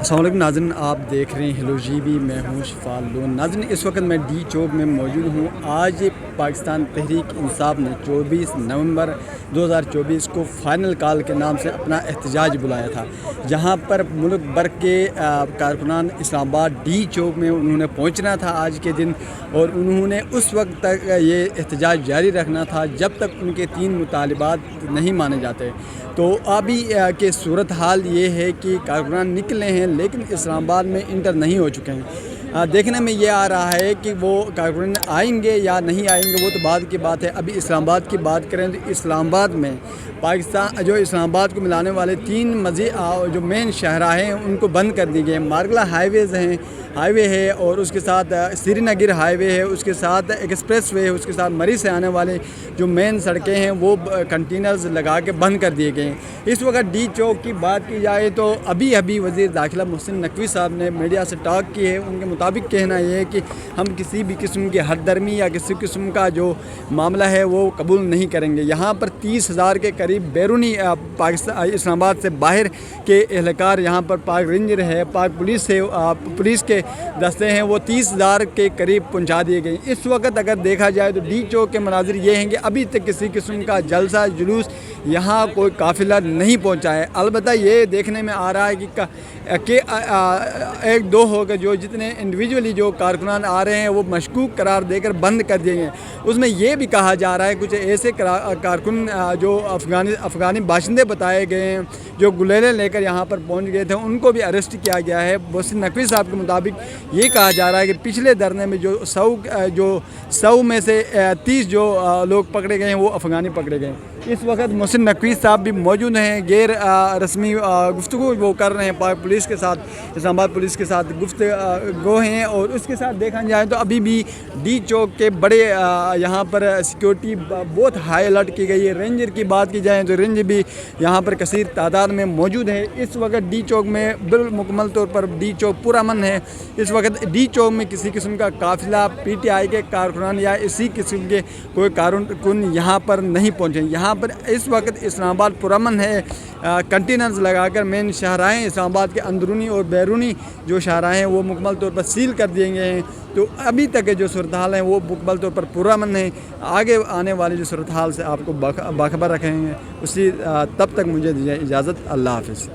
السلام علیکم ناظرین، آپ دیکھ رہے ہیں ہیلو جی بی، میں ہوں شفال لون۔ ناظرین، اس وقت میں ڈی چوک میں موجود ہوں۔ آج پاکستان تحریک انصاف نے 24 نومبر 2024 کو فائنل کال کے نام سے اپنا احتجاج بلایا تھا، جہاں پر ملک بھر کے کارکنان اسلام آباد ڈی چوک میں انہوں نے پہنچنا تھا آج کے دن، اور انہوں نے اس وقت تک یہ احتجاج جاری رکھنا تھا جب تک ان کے 3 مطالبات نہیں مانے جاتے۔ تو ابھی کے صورتحال یہ ہے کہ کارکنان نکلے ہیں لیکن اسلام آباد میں انٹر نہیں ہو چکے ہیں۔ دیکھنے میں یہ آ رہا ہے کہ وہ کارکنان آئیں گے یا نہیں آئیں گے، وہ تو بعد کی بات ہے۔ ابھی اسلام آباد کی بات کریں تو اسلام آباد میں پاکستان جو اسلام آباد کو ملانے والے 3 مزید جو مین شاہراہیں ہیں ان کو بند کر دی گئے ہیں۔ مارگلا ہائی وے ہے، اور اس کے ساتھ سری نگر ہائی وے ہے، اس کے ساتھ ایکسپریس وے ہے، اس کے ساتھ مری سے آنے والے جو مین سڑکیں ہیں وہ کنٹینرز لگا کے بند کر دیے گئے ہیں۔ اس وقت ڈی چوک کی بات کی جائے تو ابھی وزیر داخلہ محسن نقوی صاحب نے میڈیا سے ٹاک کی ہے۔ ان کے مطابق کہنا یہ ہے کہ ہم کسی بھی قسم کی ہٹ درمی یا کسی قسم کا جو معاملہ ہے وہ قبول نہیں کریں گے۔ یہاں پر 30,000 کے قریب بیرونی پاکستان اسلام آباد سے باہر کے اہلکار یہاں پر پاک رینجر ہے، پاک پولیس ہے، پولیس کے دستے ہیں، وہ 30,000 کے قریب پہنچا دیے گئے۔ اس وقت اگر دیکھا جائے تو ڈی چوک کے مناظر یہ ہیں کہ ابھی تک کسی قسم کا جلسہ جلوس یہاں کوئی قافلہ نہیں پہنچا ہے۔ البتہ یہ دیکھنے میں آ رہا ہے کہ 1-2 ہو کے جو جتنے انڈیویجولی جو کارکنان آ رہے ہیں وہ مشکوک قرار دے کر بند کر دیے گئے۔ اس میں یہ بھی کہا جا رہا ہے کچھ ایسے کارکن جو افغانی باشندے بتائے گئے ہیں جو گلیلے لے کر یہاں پر پہنچ گئے تھے، ان کو بھی اریسٹ کیا گیا ہے۔ محسن نقوی صاحب کے مطابق یہ کہا جا رہا ہے کہ پچھلے دھرنے میں جو 100 میں سے 30 جو لوگ پکڑے گئے ہیں وہ افغانی پکڑے گئے ہیں۔ اس وقت محسن نقوی صاحب بھی موجود ہیں، غیر رسمی گفتگو وہ کر رہے ہیں پاک پولیس کے ساتھ، اسلام آباد پولیس کے ساتھ گفتگو ہیں۔ اور اس کے ساتھ دیکھا جائے تو ابھی بھی ڈی چوک کے بڑے یہاں پر سیکیورٹی بہت ہائی الرٹ کی گئی ہے۔ رینجر کی بات کی جائے تو رینجر بھی یہاں پر کثیر تعداد میں موجود ہے۔ اس وقت ڈی چوک میں بالمکمل طور پر ڈی چوک پورا امن ہے۔ اس وقت ڈی چوک میں کسی قسم کا قافلہ پی ٹی آئی کے کارکنان یا اسی قسم کے کوئی کارکن یہاں پر نہیں پہنچے۔ یہاں پر اس وقت اسلام آباد پرامن ہے۔ کنٹینرز لگا کر مین شاہراہیں اسلام آباد کے اندرونی اور بیرونی جو شاہراہیں وہ مکمل طور پر سیل کر دیے گئے ہیں۔ تو ابھی تک کے جو صورتحال ہیں وہ مکمل طور پر پرامن ہے۔ آگے آنے والی جو صورتحال سے آپ کو باخبر رکھیں گے، تب تک مجھے دیجیے اجازت۔ اللہ حافظ۔